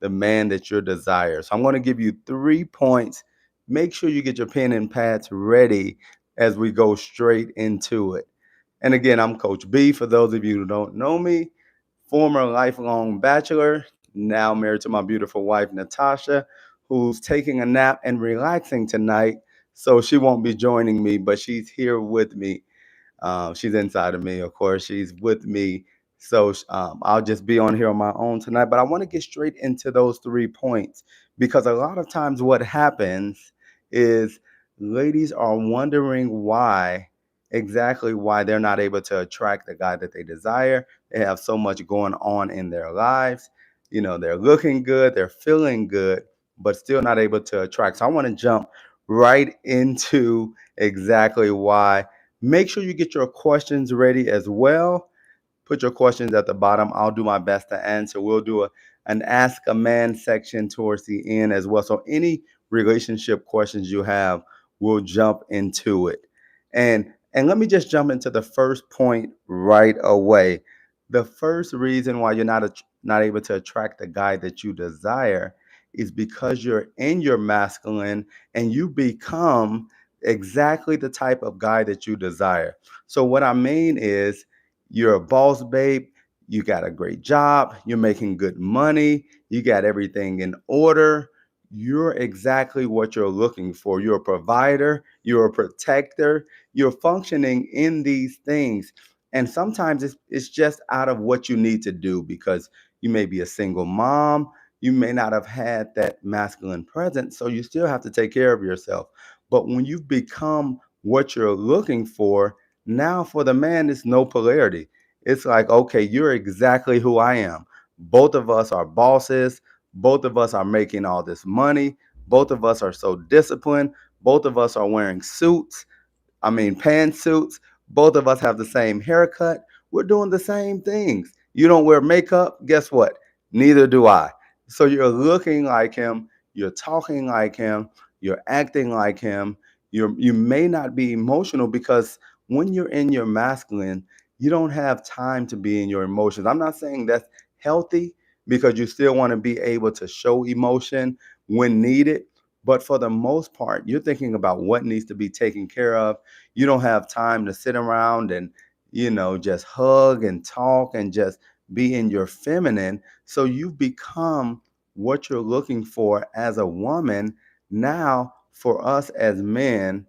the man that you desire. So I'm going to give you 3 points. Make sure you get your pen and pads ready as we go straight into it. And again, I'm Coach B. For those of you who don't know me, former lifelong bachelor, now married to my beautiful wife, Natasha, who's taking a nap and relaxing tonight. So she won't be joining me, but she's here with me. She's inside of me, of course. She's with me. So I'll just be on here on my own tonight. But I want to get straight into those 3 points because a lot of times what happens is ladies are wondering why they're not able to attract the guy that they desire. They have so much going on in their lives. You know, they're looking good, they're feeling good, but still not able to attract. So I want to jump right into exactly why. Make sure you get your questions ready as well. Put your questions at the bottom. I'll do my best to answer. We'll do an Ask a Man section towards the end as well. So, any relationship questions you have, we'll jump into it. And let me just jump into the first point right away. The first reason why you're not able to attract the guy that you desire is because you're in your masculine and you become exactly the type of guy that you desire. So what I mean is you're a boss babe, you got a great job, you're making good money, you got everything in order. You're exactly what you're looking for. You're a provider, you're a protector, you're functioning in these things. And sometimes it's just out of what you need to do because you may be a single mom, you may not have had that masculine presence, so you still have to take care of yourself. But when you've become what you're looking for, now for the man, it's no polarity. It's like, okay, you're exactly who I am. Both of us are bosses. Both of us are making all this money. Both of us are so disciplined. Both of us are wearing suits. I mean, pantsuits. Both of us have the same haircut. We're doing the same things. You don't wear makeup. Guess what? Neither do I. So you're looking like him. You're talking like him. You're acting like him. You may not be emotional because when you're in your masculine, you don't have time to be in your emotions. I'm not saying that's healthy because you still want to be able to show emotion when needed. But for the most part, you're thinking about what needs to be taken care of. You don't have time to sit around and, just hug and talk and just be in your feminine. So you've become what you're looking for as a woman. Now, for us as men,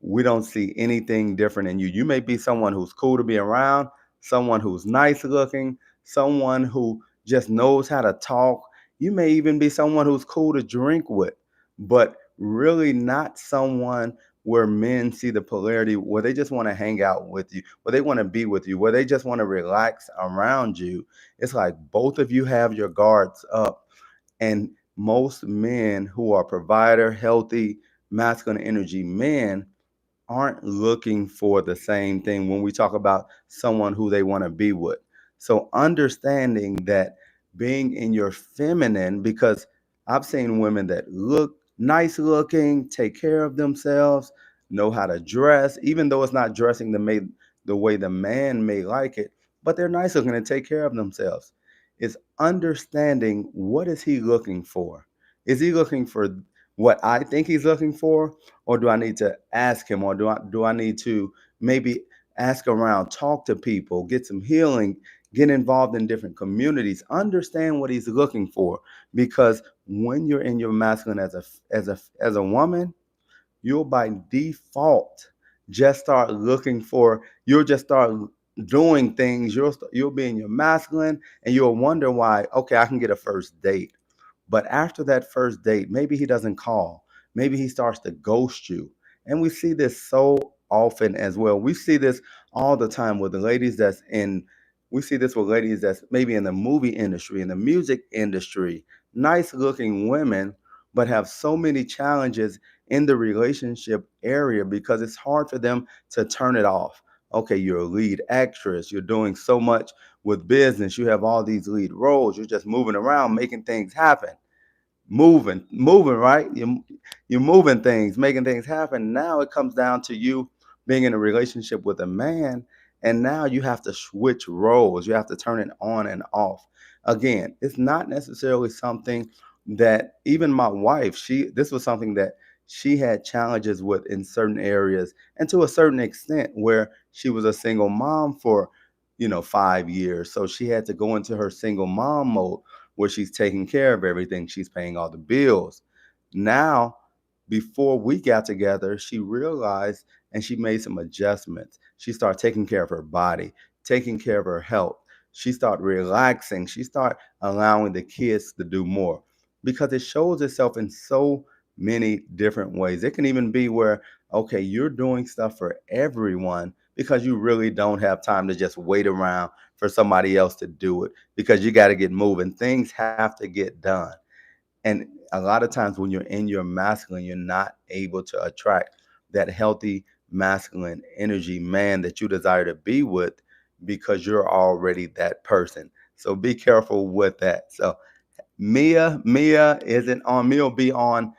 we don't see anything different in you. You may be someone who's cool to be around, someone who's nice looking, someone who just knows how to talk. You may even be someone who's cool to drink with, but really not someone where men see the polarity, where they just want to hang out with you, where they want to be with you, where they just want to relax around you. It's like both of you have your guards up. And most men who are provider, healthy, masculine energy men aren't looking for the same thing when we talk about someone who they want to be with. So understanding that being in your feminine, because I've seen women that look nice looking, take care of themselves, know how to dress, even though it's not dressing the way the man may like it, but they're nice looking and take care of themselves. It's understanding what is he looking for? Is he looking for what I think he's looking for? Or do I need to ask him, or do I need to maybe ask around, talk to people, get some healing, get involved in different communities, understand what he's looking for? Because when you're in your masculine as a woman, you'll by default just start looking for, you'll just start doing things, you'll be in your masculine and you'll wonder why, okay, I can get a first date. But after that first date, maybe he doesn't call. Maybe he starts to ghost you. And we see this so often as well. We see this all the time with the ladies we see this with ladies that's maybe in the movie industry, in the music industry, nice looking women, but have so many challenges in the relationship area because it's hard for them to turn it off. Okay, you're a lead actress, you're doing so much with business, you have all these lead roles, you're just moving around, making things happen, moving, right? You're moving things, making things happen. Now it comes down to you being in a relationship with a man, and now you have to switch roles. You have to turn it on and off. Again, it's not necessarily something that even my wife, this was something that she had challenges with in certain areas and to a certain extent where she was a single mom for 5 years. So she had to go into her single mom mode where she's taking care of everything, she's paying all the bills. Now, before we got together, she realized and she made some adjustments. She started taking care of her body, taking care of her health. She started relaxing. She started allowing the kids to do more because it shows itself in so many different ways. It can even be where, okay, you're doing stuff for everyone because you really don't have time to just wait around for somebody else to do it because you got to get moving. Things have to get done. And a lot of times when you're in your masculine, you're not able to attract that healthy masculine energy man that you desire to be with because you're already that person. So be careful with that. So Mia isn't on. Mia will be on.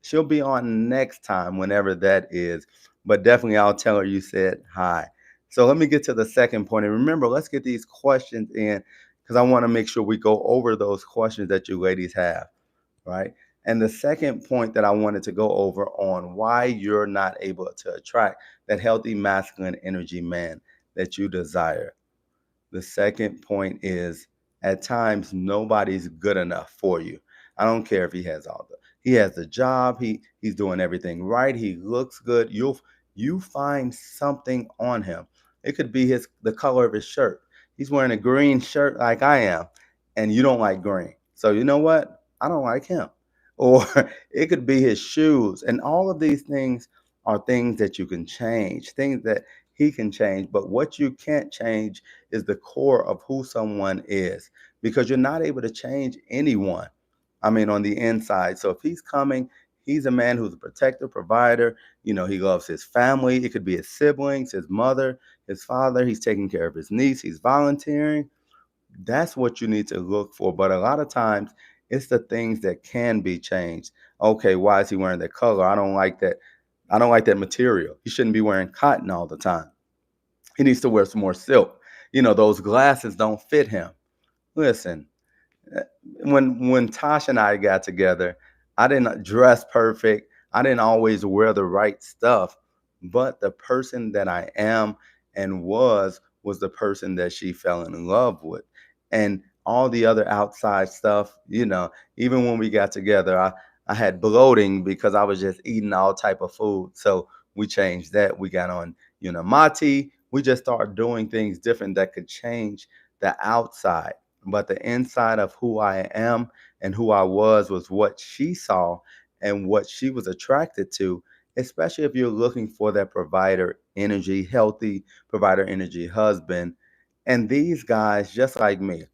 She'll be on next time, whenever that is. But definitely, I'll tell her you said hi. So let me get to the second point. And remember, let's get these questions in because I want to make sure we go over those questions that you ladies have, right? And the second point that I wanted to go over on why you're not able to attract that healthy masculine energy man that you desire. The second point is at times nobody's good enough for you. I don't care if he has the job, he's doing everything right, he looks good. You find something on him. It could be the color of his shirt. He's wearing a green shirt like I am, and you don't like green. So you know what? I don't like him. Or it could be his shoes. And all of these things are things that you can change, things that he can change. But what you can't change is the core of who someone is because you're not able to change anyone. I mean, on the inside. So if he's coming, he's a man who's a protector, provider. He loves his family. It could be his siblings, his mother, his father. He's taking care of his niece. He's volunteering. That's what you need to look for. But a lot of times, it's the things that can be changed. Okay, why is he wearing that color? I don't like that. I don't like that material. He shouldn't be wearing cotton all the time. He needs to wear some more silk. Those glasses don't fit him. Listen, uh, when Tasha and I got together, I didn't dress perfect. I didn't always wear the right stuff, but the person that I am and was the person that she fell in love with. And all the other outside stuff, even when we got together, I had bloating because I was just eating all type of food. So we changed that. We got on, Mati. We just started doing things different that could change the outside, but the inside of who I am and who I was what she saw and what she was attracted to, especially if you're looking for that provider energy, healthy provider energy husband. And these guys, just like me,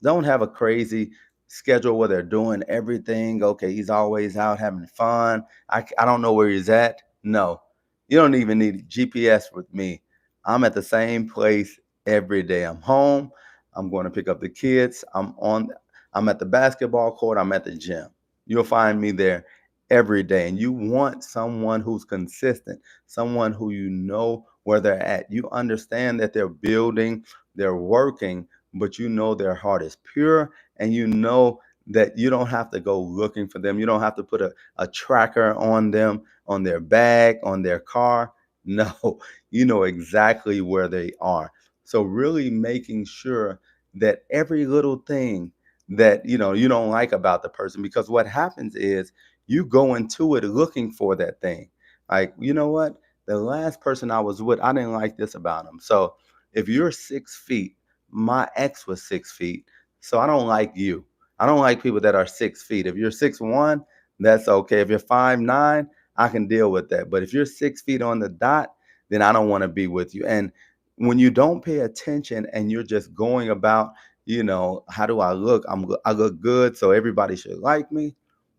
don't have a crazy schedule where they're doing everything. Okay, he's always out having fun. I don't know where he's at. No, you don't even need GPS with me. I'm at the same place every day. I'm home. I'm going to pick up the kids. I'm at the basketball court. I'm at the gym. You'll find me there every day. And you want someone who's consistent, someone who you know where they're at. You understand that they're building, they're working, but you know their heart is pure and you know that you don't have to go looking for them. You don't have to put a tracker on them, on their bag, on their car. No, you know exactly where they are. So really making sure that every little thing that you don't like about the person, because what happens is you go into it looking for that thing. Like, you know what? The last person I was with, I didn't like this about him. So if you're 6 feet, my ex was 6 feet. So I don't like you. I don't like people that are 6 feet. If you're 6'1", that's okay. If you're 5'9", I can deal with that. But if you're 6 feet on the dot, then I don't want to be with you. And when you don't pay attention and you're just going about, how do I look? I look good, so everybody should like me.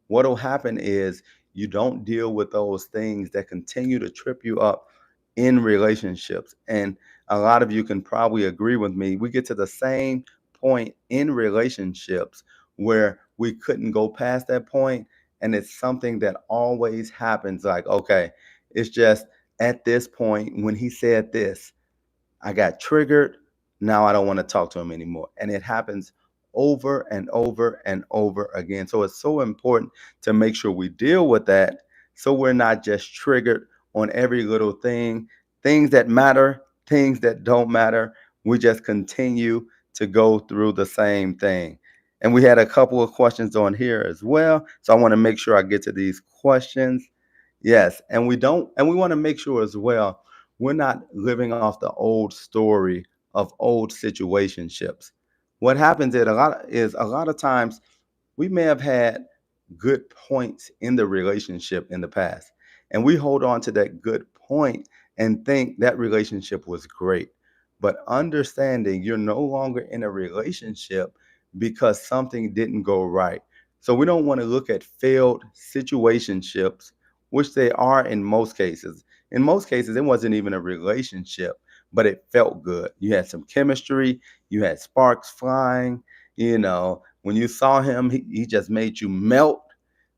What'll happen is you don't deal with those things that continue to trip you up in relationships. And a lot of you can probably agree with me. We get to the same point in relationships where we couldn't go past that point, and it's something that always happens. Like, okay, it's just at this point when he said this, I got triggered. Now I don't want to talk to him anymore. And it happens over and over and over again. So it's so important to make sure we deal with that so we're not just triggered on every little thing, things that matter, things that don't matter. We just continue to go through the same thing. And we had a couple of questions on here as well. So I want to make sure I get to these questions. Yes, and we want to make sure as well, we're not living off the old story of old situationships. What happens is a lot of times we may have had good points in the relationship in the past, and we hold on to that good point and think that relationship was great. But understanding you're no longer in a relationship because something didn't go right. So we don't want to look at failed situationships, which they are in most cases. In most cases, it wasn't even a relationship, but it felt good. You had some chemistry, you had sparks flying, when you saw him, he just made you melt.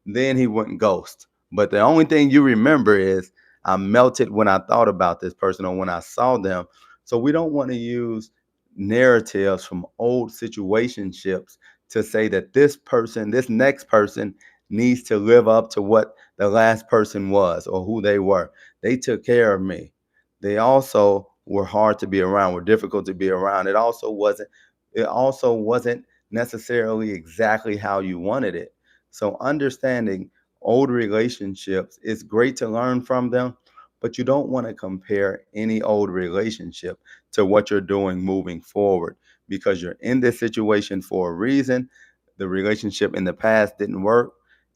Then he wouldn't ghost. But the only thing you remember is I melted when I thought about this person or when I saw them. So we don't want to use narratives from old situationships to say that this person, this next person, needs to live up to what the last person was or who they were. They took care of me. They also were hard to be around, were difficult to be around. It also wasn't necessarily exactly how you wanted it. So understanding old relationships, it's great to learn from them, but you don't want to compare any old relationship to what you're doing moving forward because you're in this situation for a reason. The relationship in the past didn't work.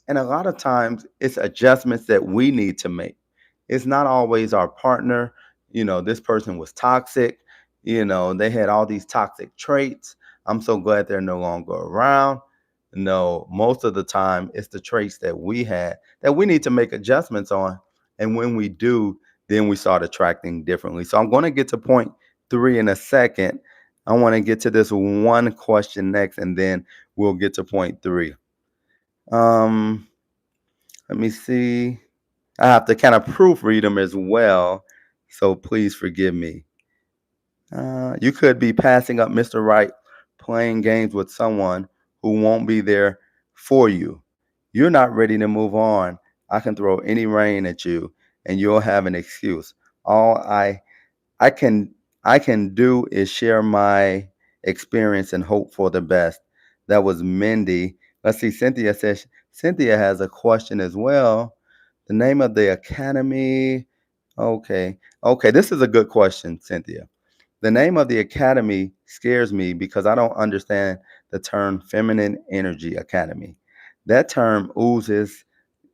And a lot of times it's adjustments that we need to make. It's not always our partner. This person was toxic. They had all these toxic traits. I'm so glad they're no longer around. No, most of the time it's the traits that we had that we need to make adjustments on. And when we do, then we start attracting differently. So I'm going to get to point three in a second. I want to get to this one question next, and then we'll get to point three. Um, Let me see. I have to kind of proofread them as well. So please forgive me. You could be passing up Mr. Right, playing games with someone who won't be there for you. You're not ready to move on. I can throw any rain at you, and you'll have an excuse. All I can I can do is share my experience and hope for the best. That was Mindy. Let's see. Cynthia has a question as well. The name of the academy. Okay. Okay. This is a good question, Cynthia. The name of the academy scares me because I don't understand the term feminine energy academy. That term oozes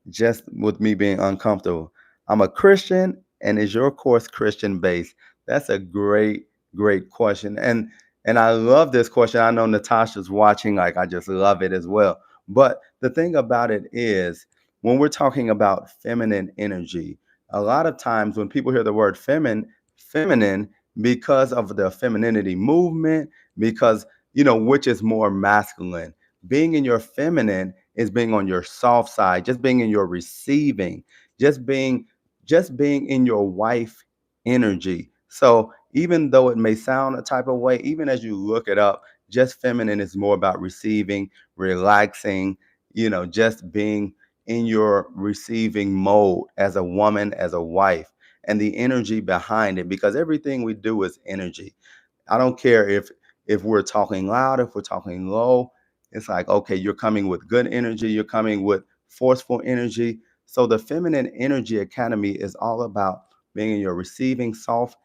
just with me being uncomfortable. I'm a Christian, and is your course Christian based? That's a great, great question. And I love this question. I know Natasha's watching, like I just love it as well. But the thing about it is when we're talking about feminine energy, a lot of times when people hear the word feminine, because of the femininity movement, because which is more masculine. Being in your feminine is being on your soft side, just being in your receiving, just being just being in your wife energy. So even though it may sound a type of way, even as you look it up, just feminine is more about receiving, relaxing, just being in your receiving mode as a woman, as a wife, and the energy behind it, because everything we do is energy. I don't care if we're talking loud, if we're talking low. It's like, okay, you're coming with good energy, you're coming with forceful energy. So the Feminine Energy Academy is all about being in your receiving soft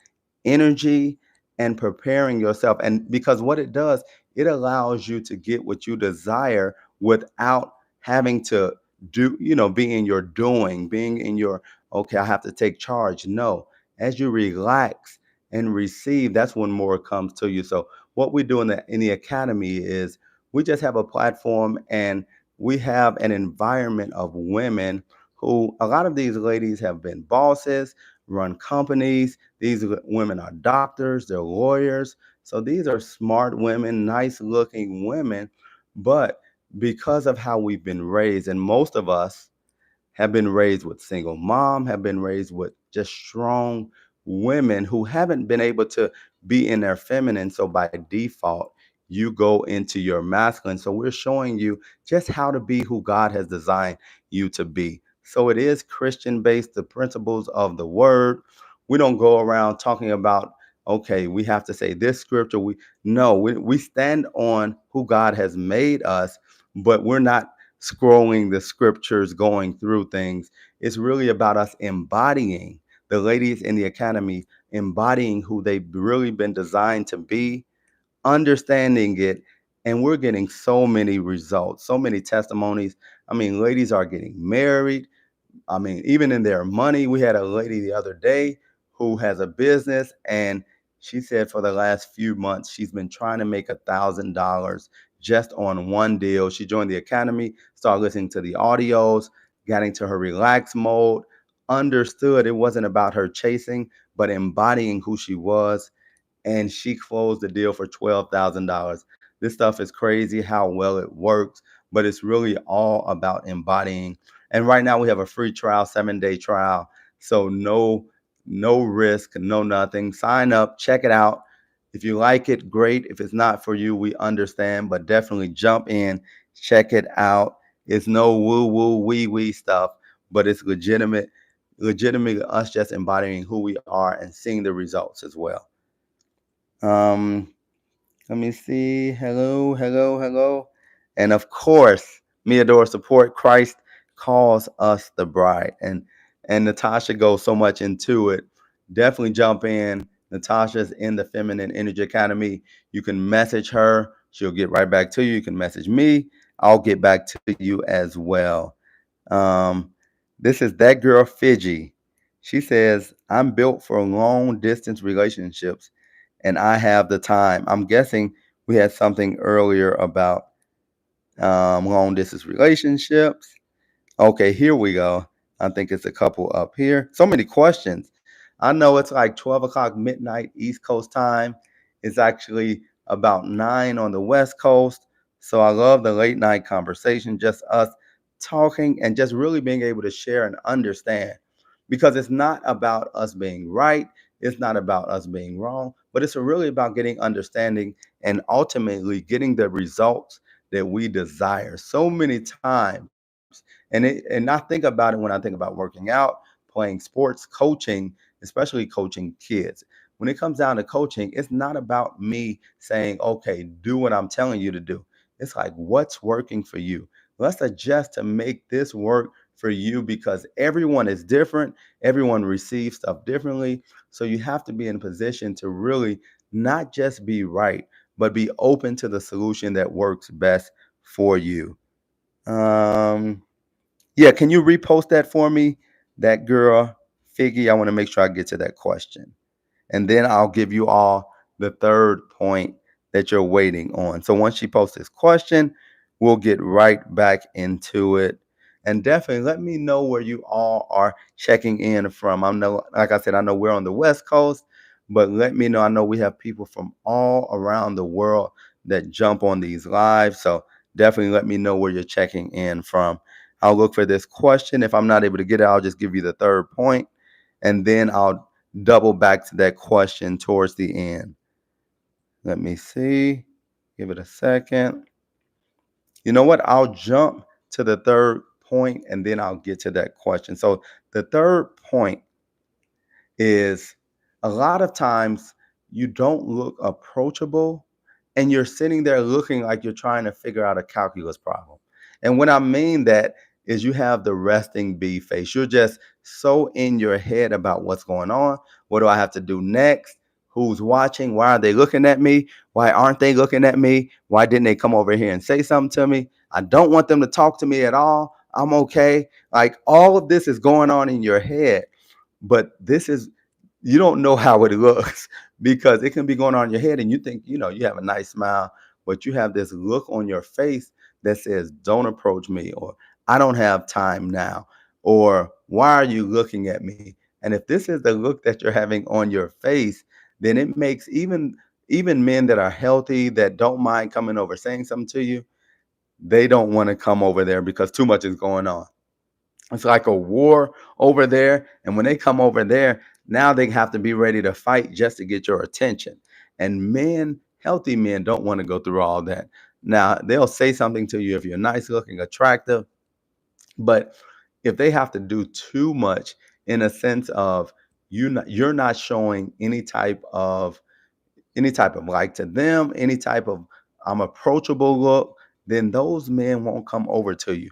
energy and preparing yourself. And because what it does, it allows you to get what you desire without having to being in your doing, being in your, okay, I have to take charge. No, as you relax and receive, that's when more comes to you. So what we do in the academy is we just have a platform, and we have an environment of women who, a lot of these ladies have been bosses, run companies. These women are doctors, they're lawyers. So these are smart women, nice looking women. But because of how we've been raised, and most of us have been raised with single mom, have been raised with just strong women who haven't been able to be in their feminine. So by default, you go into your masculine. So we're showing you just how to be who God has designed you to be. So it is Christian based, the principles of the word. We don't go around talking about, okay, we have to say this scripture. We stand on who God has made us, but we're not scrolling the scriptures, going through things. It's really about us embodying, the ladies in the academy embodying who they've really been designed to be, understanding it, and we're getting so many results, so many testimonies. I mean, ladies are getting married. I mean, even in their money. We had a lady the other day who has a business, and she said for the last few months she's been trying to make $1,000 just on one deal. She joined the academy, started listening to the audios, got into her relax mode, understood it wasn't about her chasing, but embodying who she was, and she closed the deal for $12,000. This stuff is crazy how well it works, but it's really all about embodying. And right now we have a free trial, 7-day trial. So no risk, no nothing. Sign up, check it out. If you like it, great. If it's not for you, we understand, but definitely jump in, check it out. It's no woo woo wee wee stuff, but it's legitimately us just embodying who we are and seeing the results as well. Um, Let me see. Hello, hello, hello. And of course, me Adora support. Christ calls us the bride. And Natasha goes so much into it. Definitely jump in. Natasha's in the Feminine Energy Academy. You can message her. She'll get right back to you. You can message me. I'll get back to you as well. Um, this is that girl Fiji. She says, I'm built for long distance relationships and I have the time. I'm guessing we had something earlier about long distance relationships. Okay, here we go. I think it's a couple up here. So many questions. I know it's like 12 o'clock midnight East Coast time. It's actually about 9 on the West Coast. So I love the late night conversation, just us talking and just really being able to share and understand. Because it's not about us being right, it's not about us being wrong, but it's really about getting understanding and ultimately getting the results that we desire. So many times, and not think about it when I think about working out, playing sports, coaching, especially coaching kids. When it comes down to coaching, it's not about me saying, okay, do what I'm telling you to do. It's like, what's working for you? Let's adjust to make this work for you because everyone is different. Everyone receives stuff differently. So you have to be in a position to really not just be right, but be open to the solution that works best for you. Um, yeah, can you repost that for me? That girl, Figgy, I want to make sure I get to that question. And then I'll give you all the third point that you're waiting on. So once she posts this question, we'll get right back into it. And definitely let me know where you all are checking in from. I know, like I said, I know we're on the West Coast, but let me know. I know we have people from all around the world that jump on these lives. So definitely let me know where you're checking in from. I'll look for this question. If I'm not able to get it, I'll just give you the third point, and then I'll double back to that question towards the end. Let me see. Give it a second. You know what? I'll jump to the third point and then I'll get to that question. So the third point is a lot of times you don't look approachable and you're sitting there looking like you're trying to figure out a calculus problem. And what I mean that is you have the resting bee face. You're just so in your head about what's going on. What do I have to do next? Who's watching? Why are they looking at me? Why aren't they looking at me? Why didn't they come over here and say something to me? I don't want them to talk to me at all. I'm okay. Like all of this is going on in your head, but this is, you don't know how it looks because it can be going on in your head and you think, you have a nice smile, but you have this look on your face that says, don't approach me, or I don't have time now, or why are you looking at me? And if this is the look that you're having on your face, then it makes even men that are healthy, that don't mind coming over saying something to you, they don't want to come over there because too much is going on. It's like a war over there. And when they come over there, now they have to be ready to fight just to get your attention. And men Healthy men don't want to go through all that. Now, they'll say something to you if you're nice looking, attractive, but if they have to do too much in a sense of you're not showing any type of like to them, any type of I'm approachable look, then those men won't come over to you.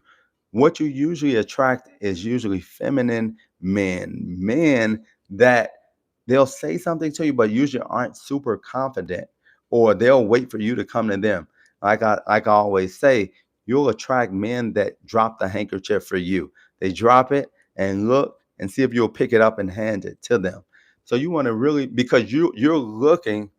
What you usually attract is usually feminine men that they'll say something to you, but usually aren't super confident, or they'll wait for you to come to them. Like I always say, you'll attract men that drop the handkerchief for you. They drop it and look and see if you'll pick it up and hand it to them. So you want to really, because you're looking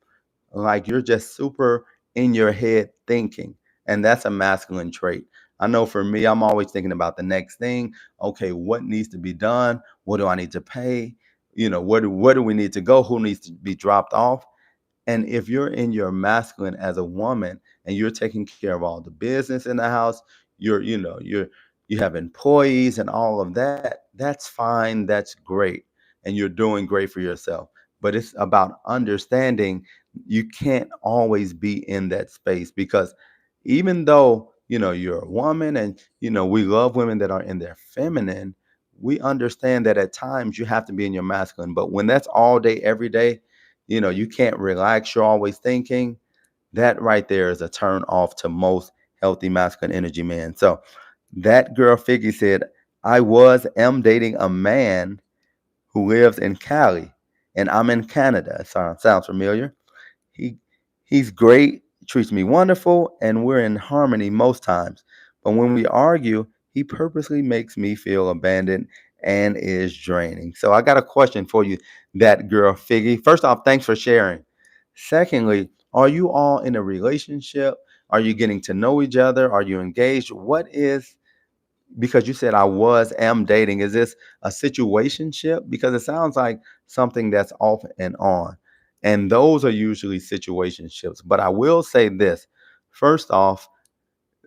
like you're just super in your head thinking. And that's a masculine trait. I know for me, I'm always thinking about the next thing. Okay, what needs to be done? What do I need to pay? Where do we need to go? Who needs to be dropped off? And if you're in your masculine as a woman and you're taking care of all the business in the house, you have employees and all of that, that's fine, that's great. And you're doing great for yourself. But it's about understanding you can't always be in that space, because even though, you're a woman and we love women that are in their feminine, we understand that at times you have to be in your masculine. But when that's all day, every day, you can't relax, you're always thinking, that right there is a turn off to most healthy masculine energy men. So that girl Figgy said, am dating a man who lives in Cali and I'm in Canada. Sounds familiar. He he's great, treats me wonderful, and we're in harmony most times. But when we argue, he purposely makes me feel abandoned and is draining. So I got a question for you, that girl Figgy. First off, thanks for sharing. Secondly, are you all in a relationship? Are you getting to know each other? Are you engaged? What is, because you said am dating, is this a situationship? Because it sounds like something that's off and on. And those are usually situationships. But I will say this. First off,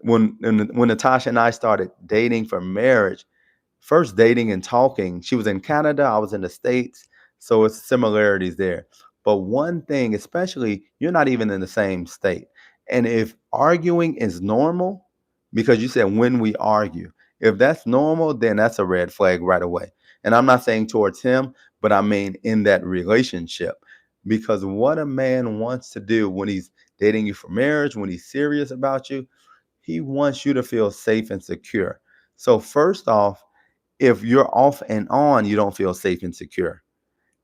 when Natasha and I started dating for marriage, first dating and talking, she was in Canada, I was in the States, so it's similarities there. But one thing, especially, you're not even in the same state. And if arguing is normal, because you said when we argue, if that's normal, then that's a red flag right away. And I'm not saying towards him, but I mean in that relationship. Because what a man wants to do when he's dating you for marriage, when he's serious about you, he wants you to feel safe and secure. So, first off, if you're off and on, you don't feel safe and secure.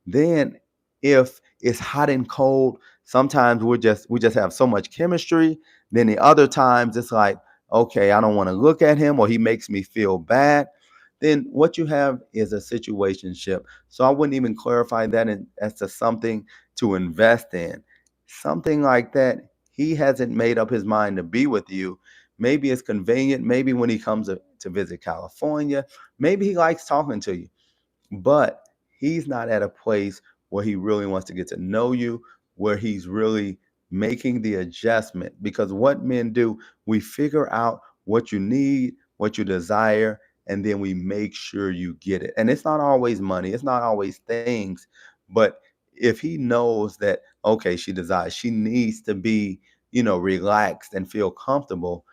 Then if it's hot and cold, sometimes we just have so much chemistry. Then the other times it's like, okay, I don't want to look at him or he makes me feel bad. Then what you have is a situationship. So I wouldn't even clarify that as to something to invest in. Something like that, he hasn't made up his mind to be with you. Maybe it's convenient. Maybe when he comes to visit California, maybe he likes talking to you, but he's not at a place where he really wants to get to know you, where he's really making the adjustment. Because what men do, we figure out what you need, what you desire, and then we make sure you get it. And it's not always money, it's not always things, but if he knows that, okay, she needs to be, relaxed and feel comfortable,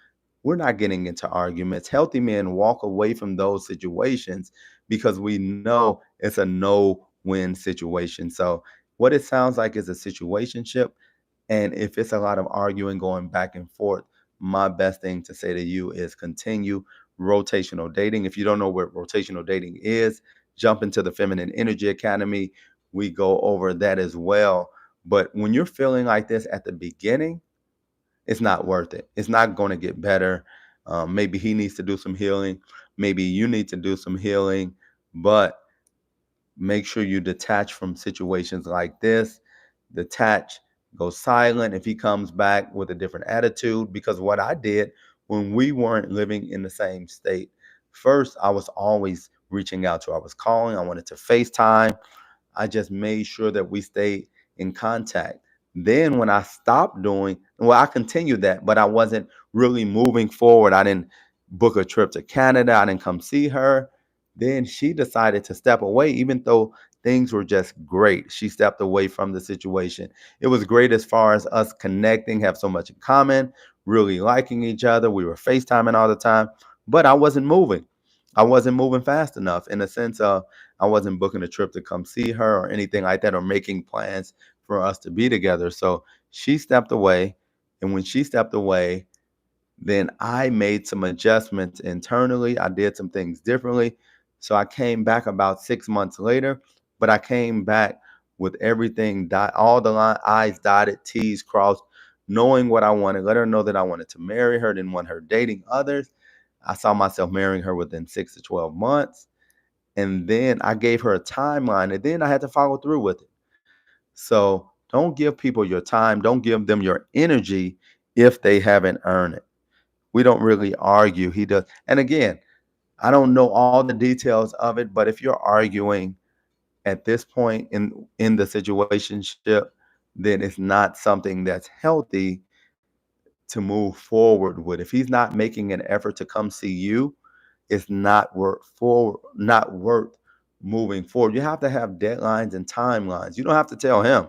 we're not getting into arguments. Healthy men walk away from those situations because we know it's a no-win situation. So what it sounds like is a situationship. And if it's a lot of arguing going back and forth, my best thing to say to you is continue rotational dating. If you don't know what rotational dating is, jump into the Feminine Energy Academy. We go over that as well. But when you're feeling like this at the beginning, it's not worth it. It's not going to get better. Maybe he needs to do some healing. Maybe you need to do some healing. But make sure you detach from situations like this. Detach, go silent if he comes back with a different attitude. Because what I did when we weren't living in the same state, first, I was always reaching out to her. I was calling. I wanted to FaceTime. I just made sure that we stayed in contact. Then when I stopped doing, well, I continued that, but I wasn't really moving forward. I didn't book a trip to Canada. I didn't come see her. Then she decided to step away, even though things were just great. She stepped away from the situation. It was great as far as us connecting, have so much in common, really liking each other. We were FaceTiming all the time, but I wasn't moving. I wasn't moving fast enough in the sense of I wasn't booking a trip to come see her or anything like that or making plans for us to be together. So she stepped away. And when she stepped away, then I made some adjustments internally. I did some things differently. So I came back about 6 months later, but I came back with everything, all the I's dotted, T's crossed, knowing what I wanted. Let her know that I wanted to marry her, didn't want her dating others. I saw myself marrying her within 6 to 12 months. And then I gave her a timeline, and then I had to follow through with it. So don't give people your time, don't give them your energy if they haven't earned it. We don't really argue. He does. And again, I don't know all the details of it, but if you're arguing at this point in the situationship, then it's not something that's healthy to move forward with. If he's not making an effort to come see you, it's not worth moving forward. You have to have deadlines and timelines. You don't have to tell him,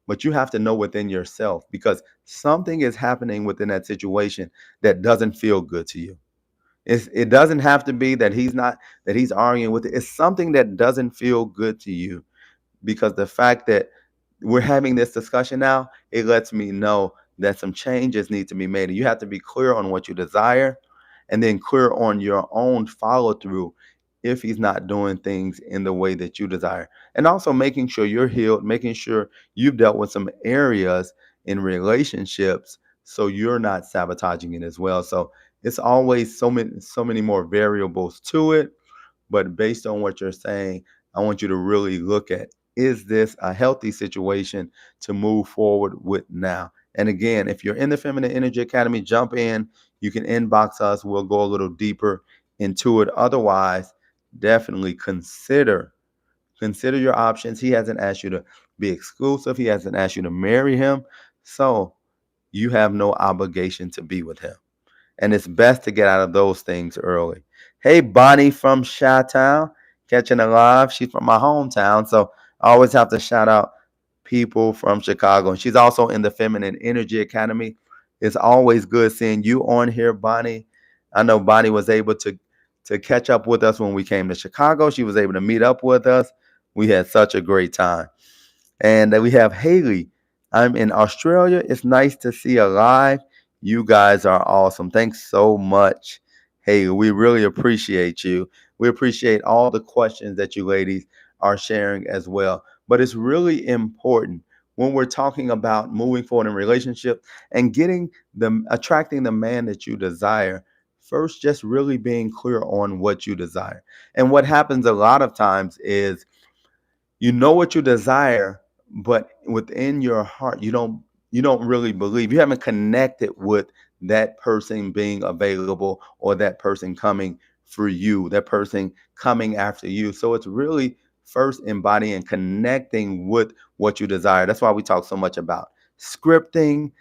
but you have to know within yourself because something is happening within that situation that doesn't feel good to you. It doesn't have to be that he's arguing with it. It's something that doesn't feel good to you because the fact that we're having this discussion now, it lets me know that some changes need to be made. And you have to be clear on what you desire and then clear on your own follow through if he's not doing things in the way that you desire. And also making sure you're healed, making sure you've dealt with some areas in relationships so you're not sabotaging it as well. So it's always so many more variables to it, but based on what you're saying, I want you to really look at, is this a healthy situation to move forward with now? And again, if you're in the Feminine Energy Academy, jump in. You can inbox us. We'll go a little deeper into it. Otherwise, definitely consider your options. He hasn't asked you to be exclusive. He hasn't asked you to marry him. So you have no obligation to be with him. And it's best to get out of those things early. Hey, Bonnie from Chi-Town, catching a live. She's from my hometown, so I always have to shout out people from Chicago. And she's also in the Feminine Energy Academy. It's always good seeing you on here, Bonnie. I know Bonnie was able to catch up with us when we came to Chicago. She was able to meet up with us. We had such a great time. And then we have Haley. I'm in Australia. It's nice to see you live. You guys are awesome. Thanks so much, Haley. We really appreciate you. We appreciate all the questions that you ladies are sharing as well. But it's really important when we're talking about moving forward in relationship and attracting the man that you desire. First, just really being clear on what you desire. And what happens a lot of times is you know what you desire, but within your heart you don't really believe, you haven't connected with that person being available or that person coming for you, that person coming after you. So it's really first embodying and connecting with what you desire. That's why we talk so much about scripting.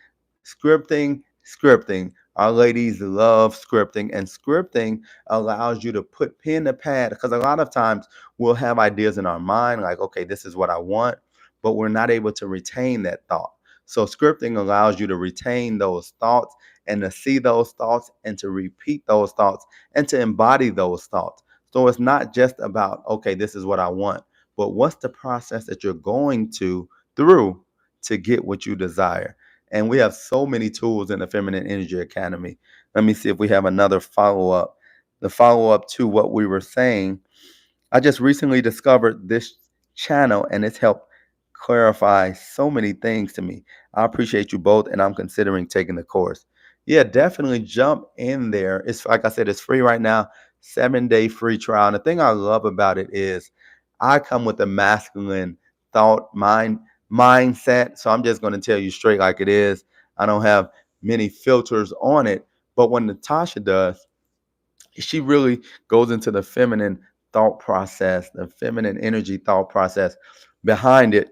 Our ladies love scripting, and scripting allows you to put pen to pad because a lot of times we'll have ideas in our mind like, okay, this is what I want, but we're not able to retain that thought. So scripting allows you to retain those thoughts and to see those thoughts and to repeat those thoughts and to embody those thoughts. So it's not just about, okay, this is what I want, but what's the process that you're going through to get what you desire? And we have so many tools in the Feminine Energy Academy. Let me see if we have another follow up. The follow up to what we were saying, I just recently discovered this channel and it's helped clarify so many things to me. I appreciate you both and I'm considering taking the course. Yeah, definitely jump in there. It's like I said, it's free right now, 7-day free trial. And the thing I love about it is I come with a masculine mindset. So I'm just going to tell you straight like it is. I don't have many filters on it. But what Natasha does, she really goes into the feminine thought process, the feminine energy thought process behind it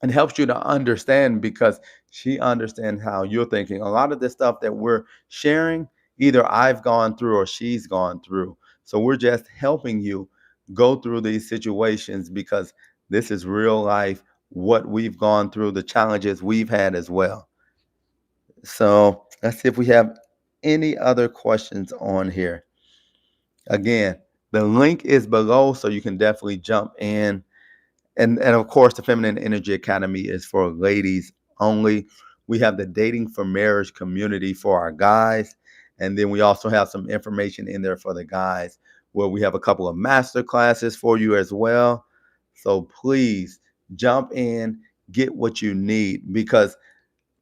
and helps you to understand because she understands how you're thinking. A lot of the stuff that we're sharing, either I've gone through or she's gone through. So we're just helping you go through these situations because this is real life, what we've gone through, the challenges we've had as well. So let's see if we have any other questions on here. Again, the link is below, so you can definitely jump in. And of course, the Feminine Energy Academy is for ladies only. We have the Dating for Marriage community for our guys. And then we also have some information in there for the guys where we have a couple of master classes for you as well. So please jump in, get what you need, because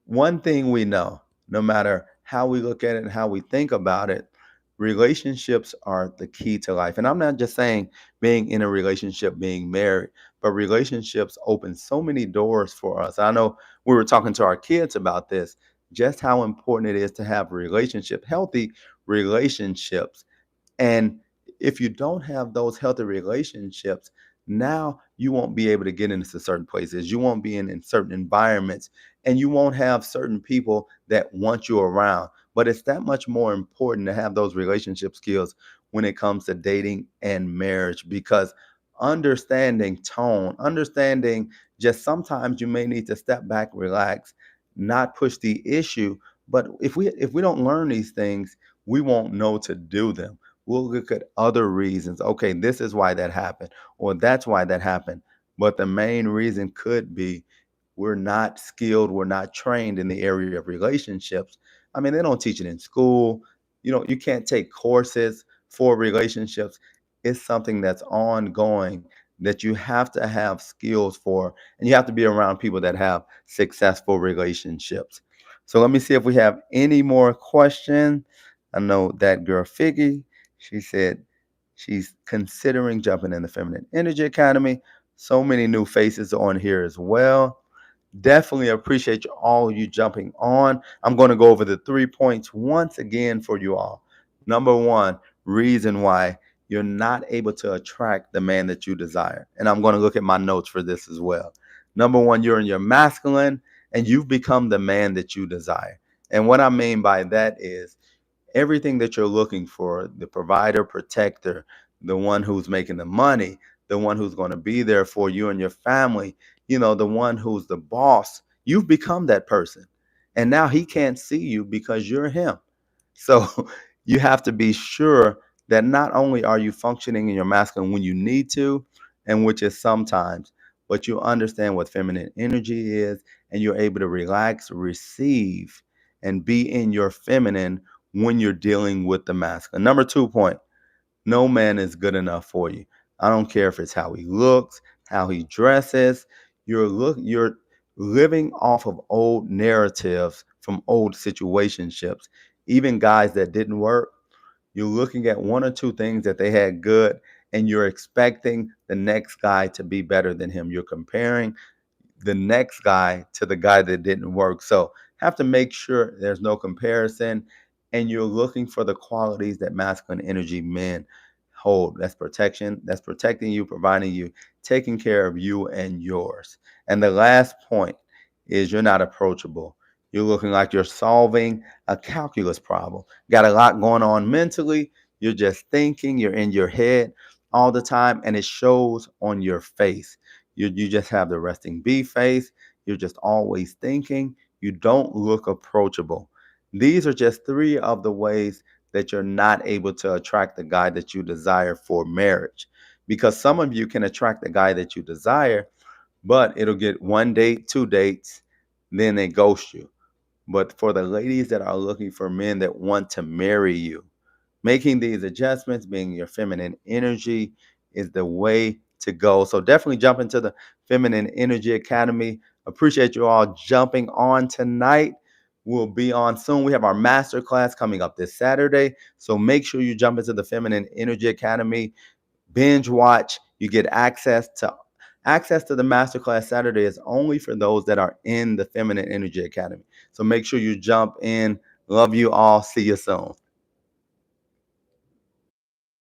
one thing we know, no matter how we look at it and how we think about it, relationships are the key to life. And I'm not just saying being in a relationship, being married, but relationships open so many doors for us. I know we were talking to our kids about this, just how important it is to have relationships, healthy relationships. And if you don't have those healthy relationships, now you won't be able to get into certain places. You won't be in certain environments, and you won't have certain people that want you around. But it's that much more important to have those relationship skills when it comes to dating and marriage, because understanding tone, understanding just sometimes you may need to step back, relax, not push the issue. But if we don't learn these things, we won't know to do them. We'll look at other reasons. Okay, this is why that happened, or that's why that happened. But the main reason could be we're not skilled, we're not trained in the area of relationships. I mean, they don't teach it in school. You can't take courses for relationships. It's something that's ongoing that you have to have skills for, and you have to be around people that have successful relationships. So let me see if we have any more questions. I know that girl Figgy, she said she's considering jumping in the Feminine Energy Academy. So many new faces on here as well. Definitely appreciate all you jumping on. I'm going to go over the 3 points once again for you all. Number one, reason why you're not able to attract the man that you desire. And I'm going to look at my notes for this as well. Number one, you're in your masculine and you've become the man that you desire. And what I mean by that is everything that you're looking for, the provider, protector, the one who's making the money, the one who's going to be there for you and your family, the one who's the boss, you've become that person. And now he can't see you because you're him. So you have to be sure that not only are you functioning in your masculine when you need to, and which is sometimes, but you understand what feminine energy is, and you're able to relax, receive, and be in your feminine when you're dealing with the masculine. Number 2 point, no man is good enough for you. I don't care if it's how he looks, how he dresses. You're living off of old narratives from old situationships. Even guys that didn't work, you're looking at one or two things that they had good, and you're expecting the next guy to be better than him. You're comparing the next guy to the guy that didn't work. So have to make sure there's no comparison, and you're looking for the qualities that masculine energy men hold. That's protection, that's protecting you, providing you, taking care of you and yours. And the last point is you're not approachable. You're looking like you're solving a calculus problem. Got a lot going on mentally. You're just thinking, you're in your head all the time, and it shows on your face. You just have the resting B face. You're just always thinking. You don't look approachable. These are just three of the ways that you're not able to attract the guy that you desire for marriage. Because some of you can attract the guy that you desire, but it'll get 1 date, 2 dates, then they ghost you. But for the ladies that are looking for men that want to marry you, making these adjustments, being your feminine energy is the way to go. So definitely jump into the Feminine Energy Academy. Appreciate you all jumping on tonight. We'll be on soon. We have our master class coming up this Saturday. So make sure you jump into the Feminine Energy Academy. Binge watch. You get access to the masterclass Saturday is only for those that are in the Feminine Energy Academy. So make sure you jump in. Love you all. See you soon.